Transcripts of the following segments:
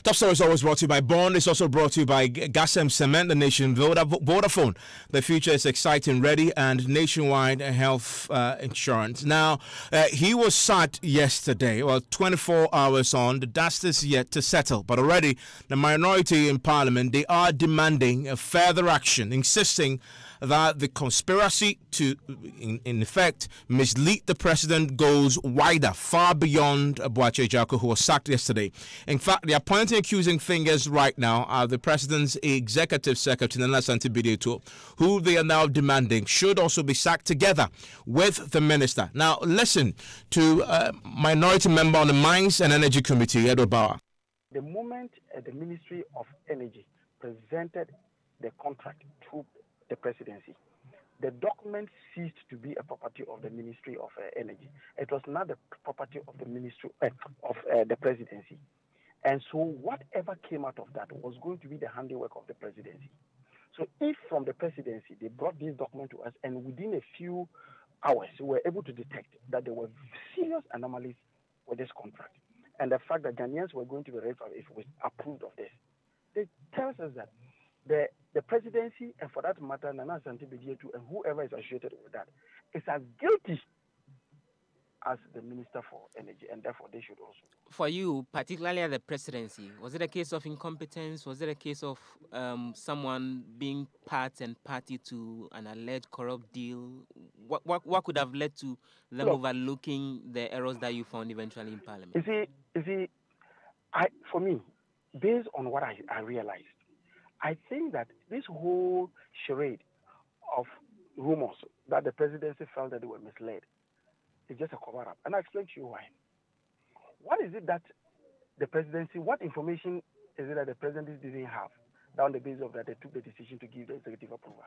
Top Story is always brought to you by Bond. It's also brought to you by Gasem Cement, the nation, Vodafone. The future is exciting, ready, and nationwide health insurance. Now, he was sacked yesterday. Well, 24 hours on, the dust is yet to settle. But already, the minority in Parliament, they are demanding a further action, insisting that the conspiracy to, in effect, mislead the president goes wider, far beyond Boakye Ejiako, who was sacked yesterday. In fact, they are pointing accusing fingers right now at the president's executive secretary, Nana Santi-Bidietu, who they are now demanding should also be sacked together with the minister. Now, listen to minority member on the Mines and Energy Committee, Edward Bauer. The moment the Ministry of Energy presented the contract to the presidency, the document ceased to be a property of the Ministry of Energy. It was not the property of the Ministry of the presidency. And so whatever came out of that was going to be the handiwork of the presidency. So if from the presidency they brought this document to us and within a few hours we were able to detect that there were serious anomalies with this contract and the fact that Ghanaians were going to be raped if we approved of this, it tells us that the presidency, and for that matter, Nana Santi-Bidietu and whoever is associated with that, is as guilty as the Minister for Energy, and therefore they should also. For you, particularly at the presidency, was it a case of incompetence? Was it a case of someone being part and party to an alleged corrupt deal? What could have led to them overlooking the errors that you found eventually in Parliament? You see, for me, based on what I realized, I think that this whole charade of rumors that the presidency felt that they were misled is just a cover-up. And I'll explain to you why. What is it that the presidency, what information is it that the presidency didn't have on the basis of that they took the decision to give the executive approval?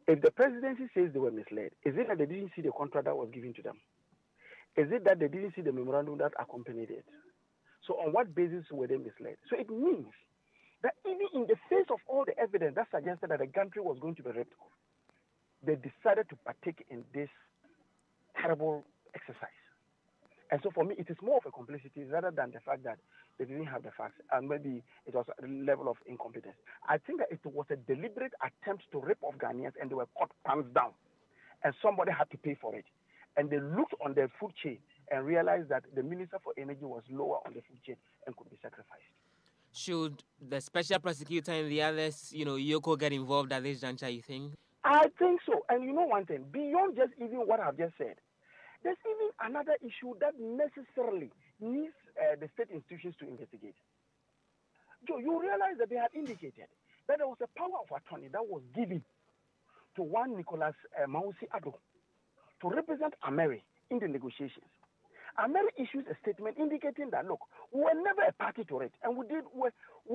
If the presidency says they were misled, is it that they didn't see the contract that was given to them? Is it that they didn't see the memorandum that accompanied it? So on what basis were they misled? So it means that even in the face of all the evidence that suggested that the country was going to be ripped off, they decided to partake in this terrible exercise. And so for me, it is more of a complicity rather than the fact that they didn't have the facts and maybe it was a level of incompetence. I think that it was a deliberate attempt to rip off Ghanaians and they were caught pants down. And somebody had to pay for it. And they looked on their food chain and realized that the Minister for Energy was lower on the food chain and could be sacrificed. Should the special prosecutor and the others, Yoko, get involved at this juncture, you think? I think so. And you know one thing, beyond just even what I've just said, there's even another issue that necessarily needs the state institutions to investigate. Joe, you realize that they had indicated that there was a power of attorney that was given to one Nicholas Mausi Ado to represent Ameri in the negotiations. Ameri issues a statement indicating that, look, we were never a party to it, and we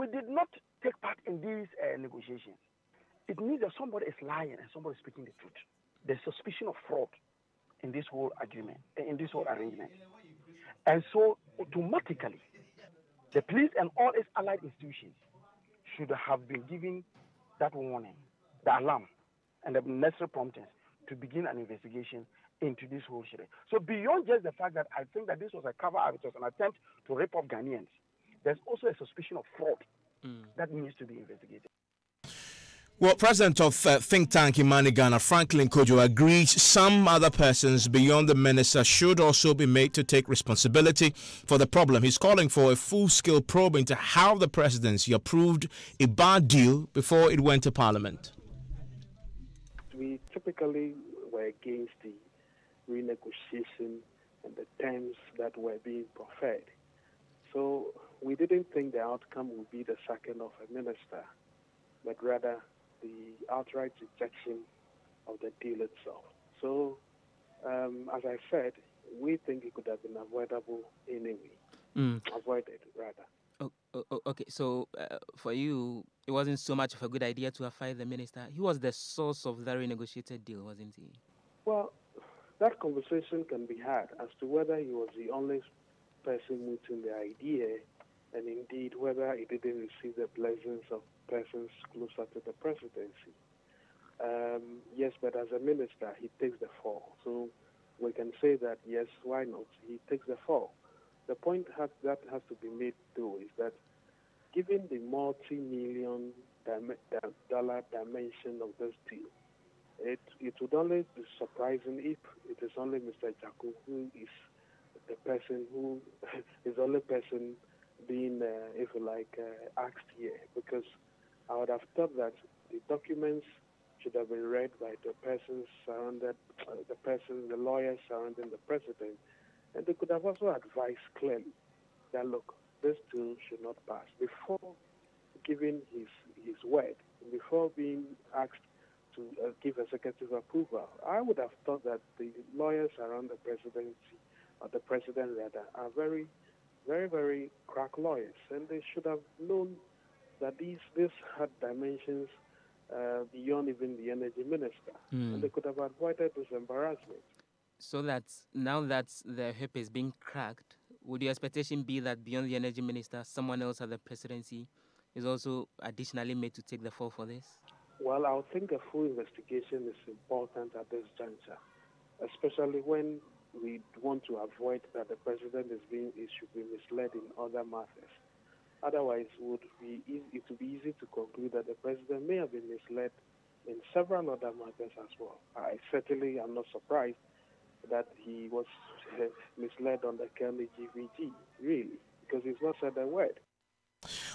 did not take part in these negotiations. It means that somebody is lying and somebody is speaking the truth. There's suspicion of fraud in this whole agreement, in this whole arrangement. And so automatically, the police and all its allied institutions should have been given that warning, the alarm, and the necessary promptings to begin an investigation into this whole shit. So beyond just the fact that I think that this was a cover-up, it was an attempt to rip off Ghanaians, there's also a suspicion of fraud that needs to be investigated. Well, President of think tank Imani Ghana, Franklin Kojo, agrees some other persons beyond the minister should also be made to take responsibility for the problem. He's calling for a full-scale probe into how the presidency approved a bad deal before it went to Parliament. We typically were against the renegotiation and the terms that were being preferred. So we didn't think the outcome would be the sacking of a minister, but rather the outright rejection of the deal itself. So, as I said, we think it could have been avoidable anyway. Avoided, rather. Okay, so for you, it wasn't so much of a good idea to have fired the minister. He was the source of the renegotiated deal, wasn't he? Well, that conversation can be had as to whether he was the only person mooting the idea, and indeed whether he didn't receive the blessings of persons closer to the presidency. Yes, but as a minister, he takes the fall. So we can say that, yes, why not? He takes the fall. The point that has to be made, though, is that given the multi-million dollar dimension of this deal, it would only be surprising if it is only Mr. Jaku who is the person who is the only person being, if you like, asked here, because I would have thought that the documents should have been read by the persons surrounded, the lawyers surrounding the president, and they could have also advised clearly that, look, this deal should not pass before giving his word, before being asked to give executive approval. I would have thought that the lawyers around the presidency, or the president rather, are very, very, very crack lawyers, and they should have known that this had dimensions beyond even the energy minister, and they could have avoided this embarrassment. So that now that the whip is being cracked, would your expectation be that beyond the energy minister, someone else at the presidency is also additionally made to take the fall for this? Well, I think a full investigation is important at this juncture, especially when we want to avoid that the president should be misled in other matters. Otherwise, it would be easy to conclude that the president may have been misled in several other matters as well. I certainly am not surprised that he was misled on the Kelly GVG, really, because he's not said a word.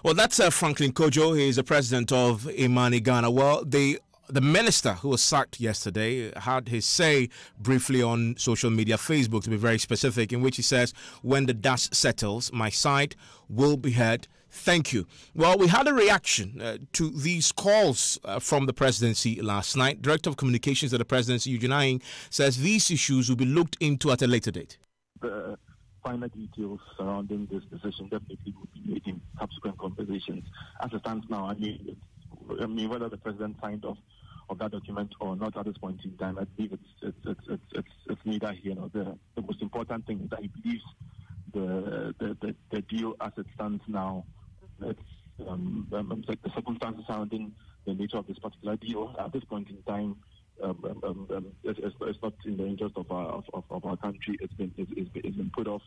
Well, that's Franklin Kojo. He is the president of Imani Ghana. Well, the minister who was sacked yesterday had his say briefly on social media, Facebook to be very specific, in which he says, when the dust settles, my side will be heard. Thank you. Well, we had a reaction to these calls from the presidency last night. Director of Communications at the presidency, Eugene Aying, says these issues will be looked into at a later date. The finer details surrounding this decision definitely will be made in subsequent conversations. As it stands now, I mean, whether the president signed off of that document or not at this point in time, I believe it's neither here nor there. The most important thing is that he believes the deal as it stands now, the circumstances surrounding the nature of this particular deal at this point in time, it's not in the interest of our country. It's been put off.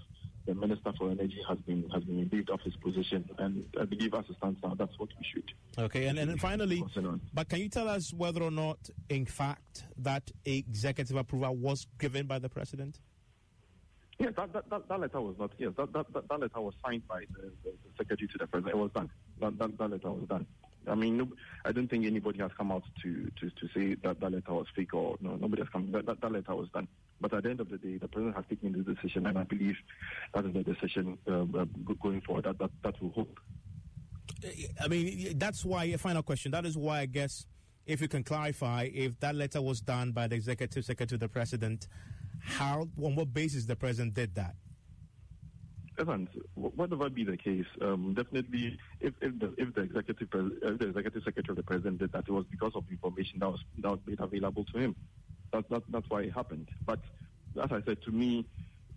The Minister for Energy has been relieved of his position, and I believe as it stands now, that's what we should. Okay, and then finally, but can you tell us whether or not, in fact, that executive approval was given by the president? Yes, that letter was not. Yes, that letter was signed by the secretary to the president. It was done. That letter was done. I mean, I don't think anybody has come out to say that letter was fake, or no, nobody has come. That letter was done. But at the end of the day, the president has taken the decision, and I believe that is the decision going forward. That will hope. I mean, that's why, a final question, that is why I guess if you can clarify, if that letter was done by the executive secretary to the president, how, on what basis the president did that? Evans, whatever be the case, definitely, if the executive secretary of the president did that, it was because of information that was made available to him. That's why it happened. But as I said, to me,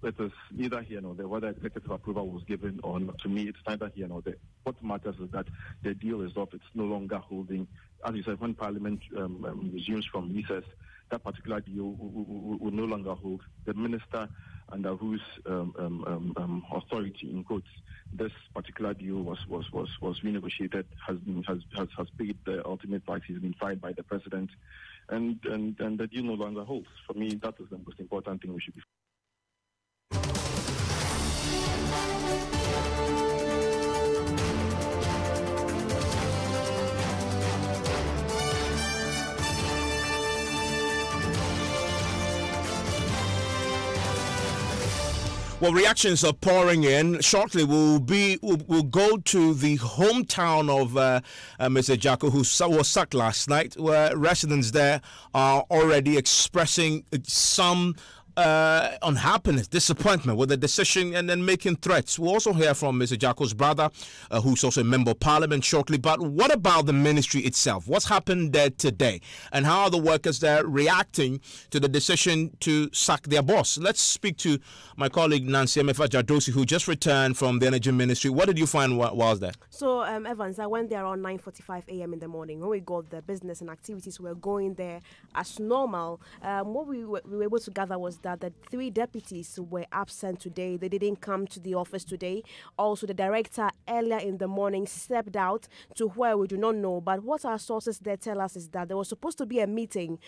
it is neither here nor there whether executive approval was given or not. To me, it's neither here nor there. What matters is that the deal is off. It's no longer holding. As you said, when Parliament resumes from recess, that particular deal will no longer hold. The minister under whose authority, in quotes, this particular deal was renegotiated, has paid the ultimate price. He's been fired by the president, and the deal no longer holds. For me, that is the most important thing we should be. Well, reactions are pouring in. Shortly, we'll go to the hometown of Mr. Jacko, who was sacked last night, where residents there are already expressing some unhappiness, disappointment with the decision, and then making threats. We'll also hear from Mr. Jacko's brother, who's also a member of parliament, shortly. But what about the ministry itself? What's happened there today? And how are the workers there reacting to the decision to sack their boss? Let's speak to my colleague Nancy Emefa Jadosi, who just returned from the energy ministry. What did you find whilst there? So, Evans, I went there around 9:45 a.m. in the morning. When we got the business and activities, we were going there as normal. What we were able to gather was that that the 3 deputies were absent today. They didn't come to the office today. Also, the director earlier in the morning stepped out to where we do not know. But what our sources there tell us is that there was supposed to be a meeting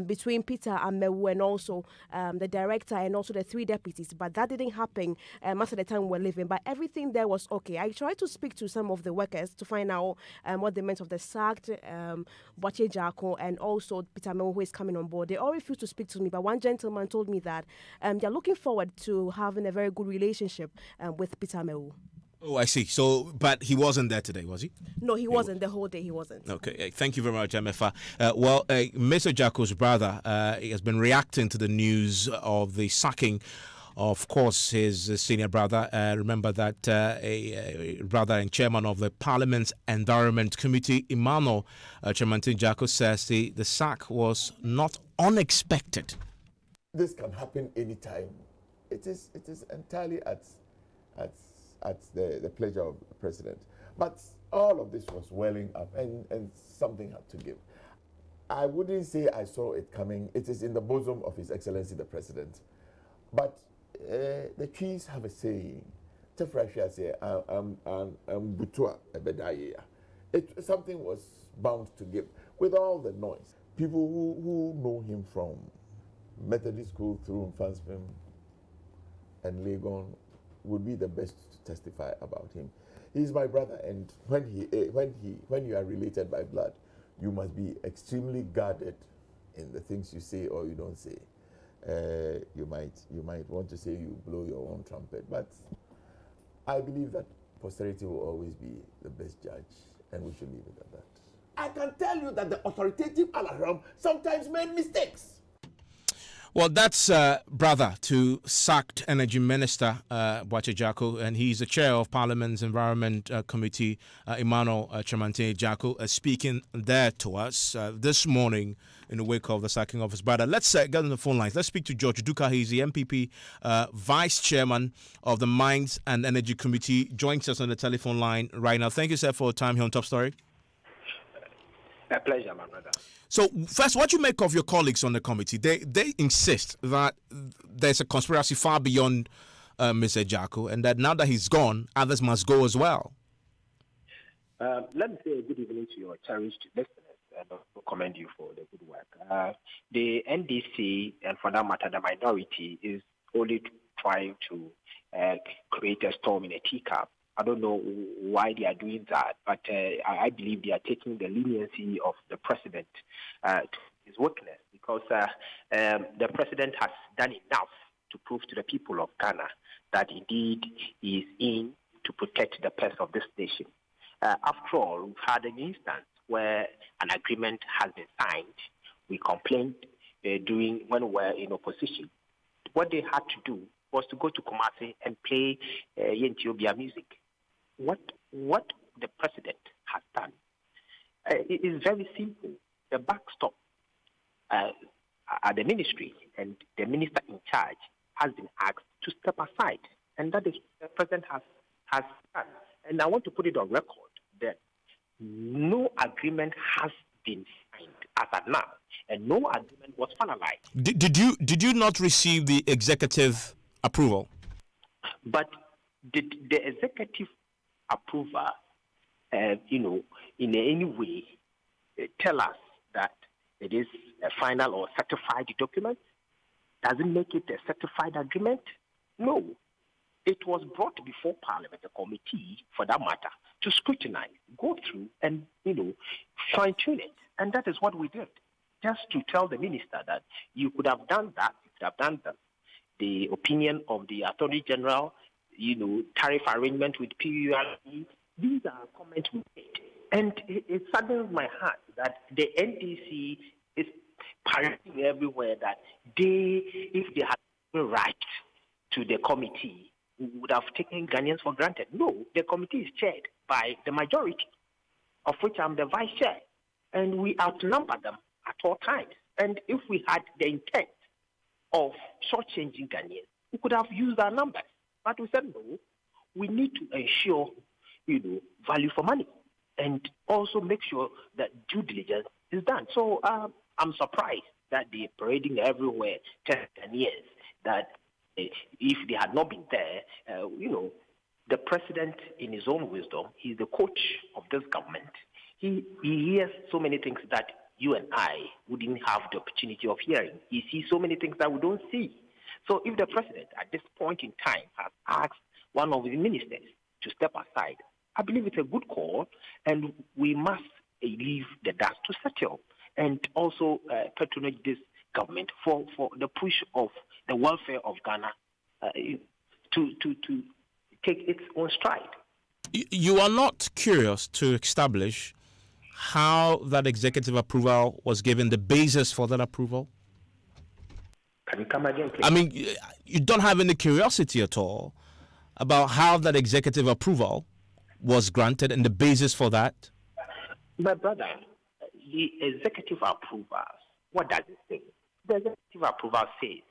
between Peter Amewu and also the director and also the 3 deputies. But that didn't happen most of the time we were leaving. But everything there was okay. I tried to speak to some of the workers to find out what they meant of the sacked Boache Jako and also Peter Amewu, who is coming on board. They all refused to speak to me, but one gentleman told me that they're looking forward to having a very good relationship with Peter Amewu. Oh, I see. So, but he wasn't there today, was he? No, he wasn't. The whole day he wasn't. Okay. Thank you very much, Amefa. Mr. Jaco's brother has been reacting to the news of the sacking, of course, his senior brother. Remember that a brother and chairman of the Parliament's Environment Committee, Emmanuel Chairman Jaco, says the sack was not unexpected. This can happen anytime. It is entirely at the pleasure of the president. But all of this was welling up, and something had to give. I wouldn't say I saw it coming. It is in the bosom of His Excellency the President. But the trees have a saying. Something was bound to give. With all the noise, people who know him from Methodist School through Mfansfim and Legon would be the best to testify about him. He's my brother, and when you are related by blood, you must be extremely guarded in the things you say or you don't say. You might want to say you blow your own trumpet, but I believe that posterity will always be the best judge, and we should leave it at that. I can tell you that the authoritative alarm sometimes made mistakes. Well, that's brother to sacked Energy Minister Boache Jako, and he's the chair of Parliament's Environment Committee, Emmanuel Chamante Jako, speaking there to us this morning in the wake of the sacking of his brother. Let's get on the phone lines. Let's speak to George Duka. He's the MPP Vice Chairman of the Mines and Energy Committee. Joins us on the telephone line right now. Thank you, sir, for your time here on Top Story. A pleasure, my brother. So, first, what you make of your colleagues on the committee? They insist that there's a conspiracy far beyond Mr. Jako, and that now that he's gone, others must go as well. Let me say good evening to your cherished listeners and also commend you for the good work. The NDC, and for that matter, the minority, is only trying to create a storm in a teacup. I don't know why they are doing that, but I believe they are taking the leniency of the president to his weakness, because the president has done enough to prove to the people of Ghana that indeed he is in to protect the peace of this nation. After all, we've had an instance where an agreement has been signed. We complained when we were in opposition. What they had to do was to go to Kumasi and play Yentiobia music. What the president has done it is very simple. The backstop at the ministry and the minister in charge has been asked to step aside, and that is what the president has done. And I want to put it on record that no agreement has been signed as of now, and no agreement was finalized. Did you not receive the executive approval? But did the executive approval, in any way, tell us that it is a final or certified document? Does it make it a certified agreement? No. It was brought before Parliament, a committee, for that matter, to scrutinize, go through, and, fine-tune it. And that is what we did, just to tell the minister that you could have done that, you could have done that. The opinion of the Attorney General, tariff arrangement with PURC, these are comments we made. And it saddens my heart that the NDC is parading everywhere that if they had the right to the committee, would have taken Ghanaians for granted. No, the committee is chaired by the majority, of which I'm the vice chair. And we outnumber them at all times. And if we had the intent of shortchanging Ghanaians, we could have used our numbers. But we said, no, we need to ensure, value for money, and also make sure that due diligence is done. So I'm surprised that they're parading everywhere, 10 years. that if they had not been there, the president, in his own wisdom, he's the coach of this government. He hears so many things that you and I wouldn't have the opportunity of hearing. He sees so many things that we don't see. So if the president at this point in time has asked one of his ministers to step aside, I believe it's a good call, and we must leave the dust to settle and also patronage this government for the push of the welfare of Ghana to take its own stride. You are not curious to establish how that executive approval was given, the basis for that approval? Can you come again, please? I mean, you don't have any curiosity at all about how that executive approval was granted and the basis for that? My brother, the executive approval, what does it say? The executive approval says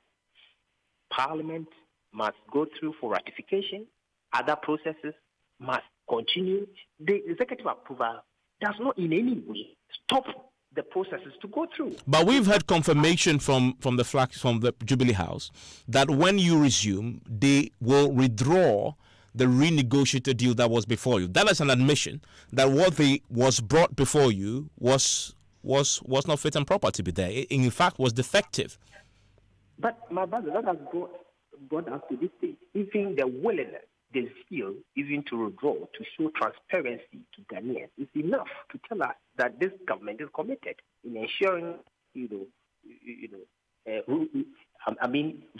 Parliament must go through for ratification, other processes must continue. The executive approval does not in any way stop the processes to go through. But we've had confirmation from the Jubilee House that when you resume, they will withdraw the renegotiated deal that was before you. That is an admission that what was brought before you was not fit and proper to be there. It, in fact, was defective. But my brother, that has brought us to this stage. Even the willingness, the zeal, even to withdraw, to show transparency to Ghanaians is enough to tell us that this government is committed in ensuring,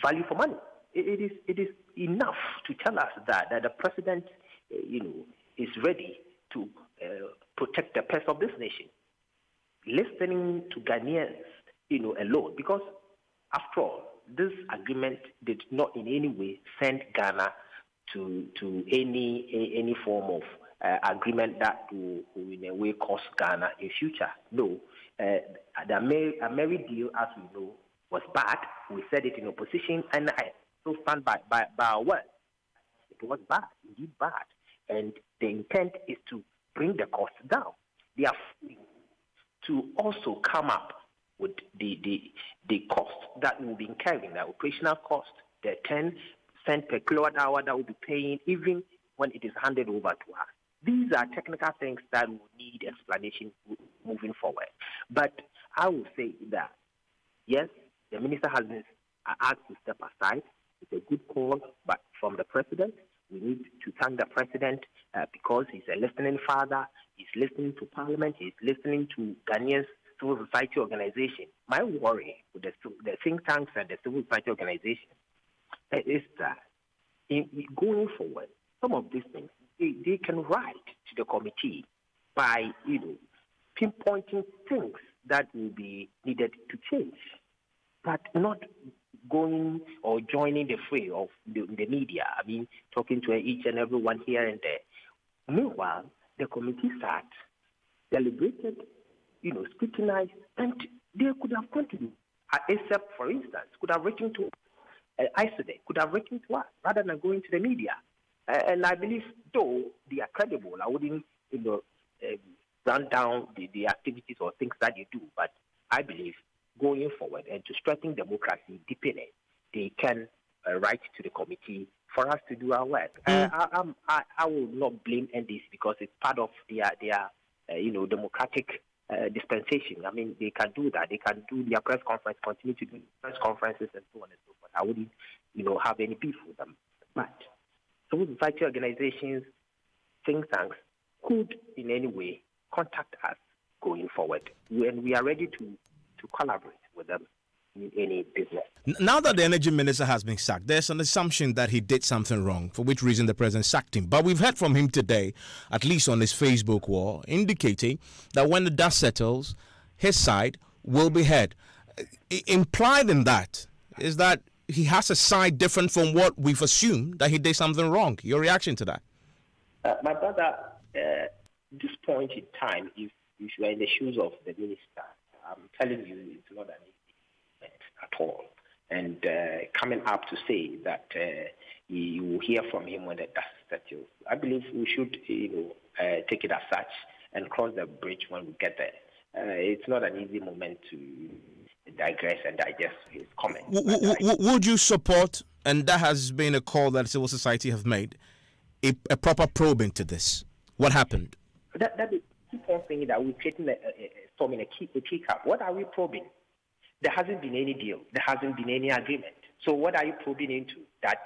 value for money. It is enough to tell us that the president, is ready to protect the purse of this nation. Listening to Ghanaians, alone, because after all, this agreement did not in any way send Ghana to any form of agreement that will in a way cost Ghana in future. No, the Ameri deal, as we know, was bad. We said it in opposition, and I still stand by our word. It was bad, indeed bad, and the intent is to bring the cost down. They are to also come up with the cost that will be incurring, the operational cost, the 10 cents per kilowatt hour that will be paying even when it is handed over to us. These are technical things that will need explanation moving forward. But I will say that, yes, the minister has been asked to step aside. It's a good call, but from the president, we need to thank the president because he's a listening father. He's listening to Parliament. He's listening to Ghanaians' civil society organization. My worry with the think tanks and the civil society organization is that going forward, some of these things, they can write to the committee by, pinpointing things that will be needed to change, but not going or joining the fray of the media. I mean, talking to each and every one here and there. Meanwhile, the committee sat, deliberated, scrutinized, and they could have continued. Except, for instance, could have written to ISODE, could have written to us rather than going to the media. And I believe, though they are credible, I wouldn't, run down the activities or things that they do. But I believe going forward and to strengthen democracy, deepen it, they can write to the committee for us to do our work. I will not blame NDC because it's part of their democratic dispensation. I mean, they can do that. They can do their press conference, continue to do press conferences and so on and so forth. I wouldn't, have any beef with them. But civil society organizations, think tanks could in any way contact us going forward. And we are ready to collaborate with them in any business. Now that the energy minister has been sacked, there's an assumption that he did something wrong, for which reason the president sacked him. But we've heard from him today, at least on his Facebook wall, indicating that when the dust settles, his side will be heard. Implied in that is that he has a side different from what we've assumed, that he did something wrong. Your reaction to that? My brother, this point in time, if you are in the shoes of the minister, I'm telling you, it's not an easy at all. And coming up to say that you will hear from him when the dust settles, I believe we should, take it as such and cross the bridge when we get there. It's not an easy moment to digress and digest his comment. Would you support, and that has been a call that civil society have made, a proper probe into this? What happened? That is keep on saying that we're creating a storm in a teacup. What are we probing? There hasn't been any deal. There hasn't been any agreement. So what are you probing into? That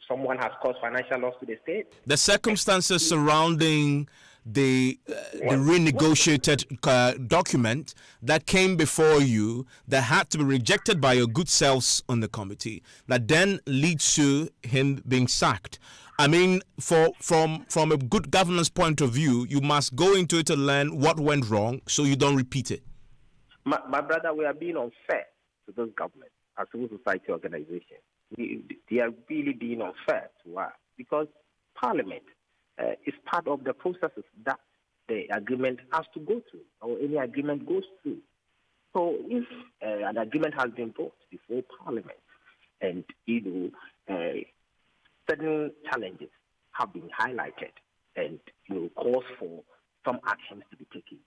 someone has caused financial loss to the state? The circumstances surrounding the renegotiated document that came before you that had to be rejected by your good selves on the committee, that then leads to him being sacked. I mean, from a good governance point of view, you must go into it to learn what went wrong so you don't repeat it. My brother, we are being unfair to this government, as civil society organization. They are really being unfair to us because Parliament is part of the processes that the agreement has to go through, or any agreement goes through. So if an agreement has been brought before Parliament and, certain challenges have been highlighted and, calls for some actions to be taken,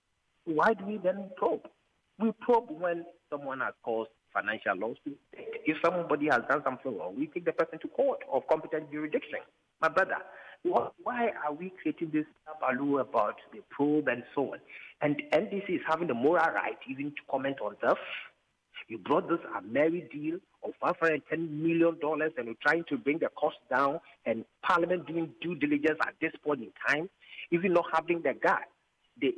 why do we then probe? We probe when someone has caused financial loss. If somebody has done something wrong, we take the person to court of competent jurisdiction. My brother, why are we creating this taboo about the probe and so on? And NDC is having the moral right even to comment on this. You brought this a merry deal of $510 million and you're trying to bring the cost down, and Parliament doing due diligence at this point in time, even not having the guy, the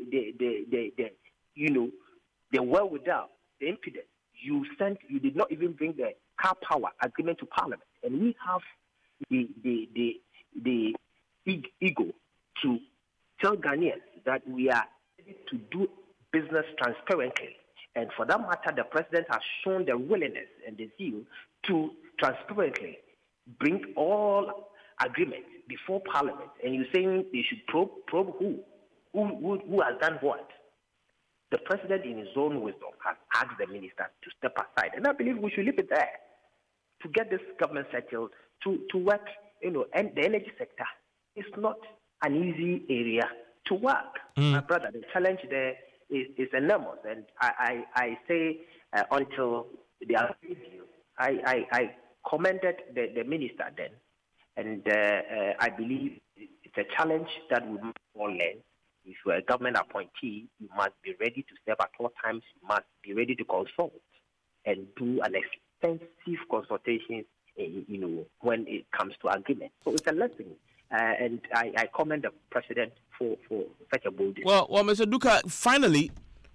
wherewithal, the impudence. You did not even bring the car power agreement to Parliament, and we have the ego to tell Ghanaians that we are ready to do business transparently. And for that matter, the president has shown the willingness and the zeal to transparently bring all agreements before Parliament. And you're saying they should probe who? Who has done what? The president, in his own wisdom, has asked the minister to step aside. And I believe we should leave it there to get this government settled, to work, and the energy sector is not an easy area to work. My brother, the challenge there is enormous. And I say until the agreed deal, I commended the minister then. And I believe it's a challenge that we must all learn. If you're a government appointee, you must be ready to serve at all times. You must be ready to consult and do an extensive consultation, when it comes to agreement. So it's a lesson. And I commend the president for such a bold decision. Well, Mr. Duka, finally,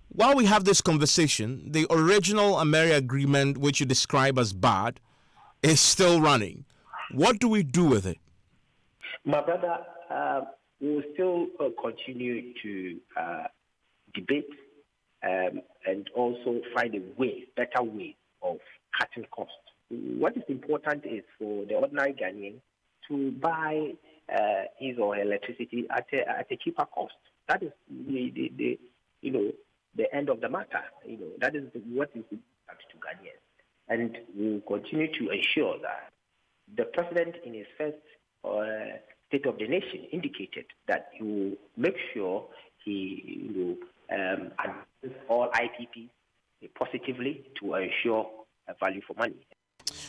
while we have this conversation, the original America agreement, which you describe as bad, is still running. What do we do with it? My brother, we will still continue to debate and also find a better way of cutting costs. What is important is for the ordinary Ghanaian to buy his or her electricity at a cheaper cost. That is the end of the matter. That is what is important to Ghanaians. And we will continue to ensure that the president, in his first State of the Nation, indicated that he will make sure he addresses all IPPs positively to ensure a value for money.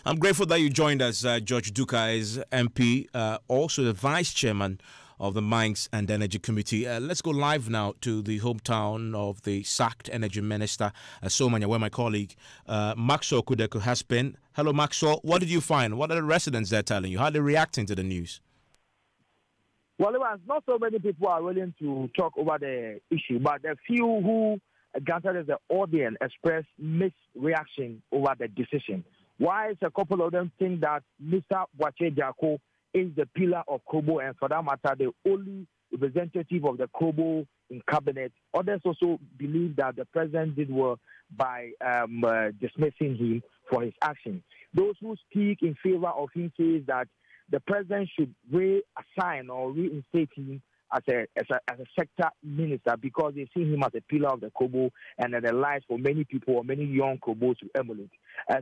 I'm grateful that you joined us. George Duka is MP, also the Vice Chairman of the Mines and Energy Committee. Let's go live now to the hometown of the sacked Energy Minister, Somanya, where my colleague Maxwell Kudeku has been. Hello, Maxwell. What did you find? What are the residents there telling you? How are they reacting to the news? Well, not so many people are willing to talk over the issue, but the few who gathered as the audience expressed mixed reaction over the decision. Whilst a couple of them think that Mr. Boakye Jako is the pillar of Kobo, and for that matter, the only representative of the Kobo in cabinet. Others also believe that the president did well by dismissing him for his action. Those who speak in favor of him say that the president should reassign or reinstate him as a sector minister, because they see him as a pillar of the Kobo and the lives for many people or many young Kobos to emulate.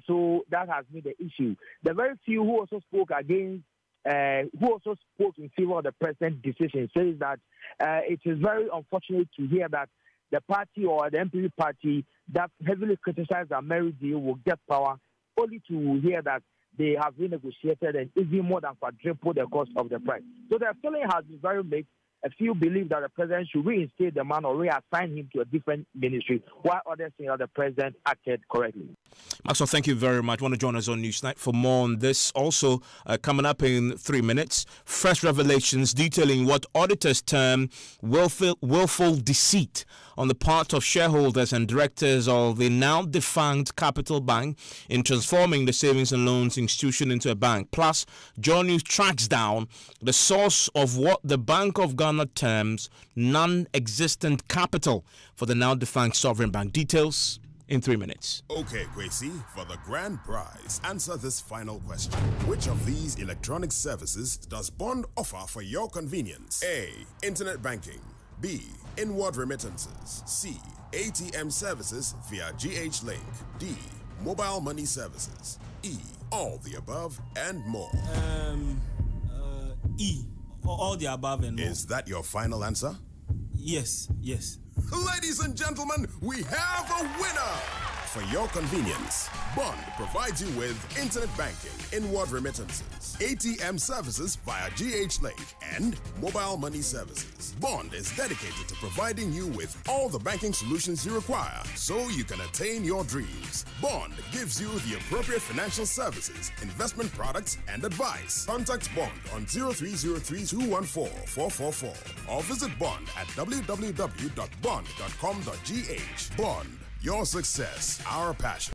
So that has been the issue. The very few who also spoke against, who also spoke in favor of the president's decision, says that it is very unfortunate to hear that the party or the MPP party that heavily criticized the Mary deal will get power only to hear that they have renegotiated and even more than quadruple the cost of the price. So the feeling has been very mixed. A few believe that the president should reinstate the man or reassign him to a different ministry, while others think that the president acted correctly. Maxwell, thank you very much. Want to join us on Newsnight for more on this? Also, coming up in 3 minutes, fresh revelations detailing what auditors term willful deceit on the part of shareholders and directors of the now defunct Capital Bank in transforming the savings and loans institution into a bank. Plus, John News tracks down the source of what the Bank of Ghana terms non-existent capital for the now defunct sovereign bank. Details in 3 minutes. Okay, Gracie, for the grand prize, answer this final question. Which of these electronic services does Bond offer for your convenience? A. Internet banking. B. Inward remittances. C. ATM services via GH Link. D. Mobile money services. E. All the above and more. E. All the above and more. Is that your final answer? Yes. Ladies and gentlemen, we have a winner! For your convenience, Bond provides you with internet banking, inward remittances, ATM services via GH Link, and mobile money services. Bond is dedicated to providing you with all the banking solutions you require so you can attain your dreams. Bond gives you the appropriate financial services, investment products, and advice. Contact Bond on 0303-214-444 or visit Bond at www.bond.com.gh. Bond, your success, our passion.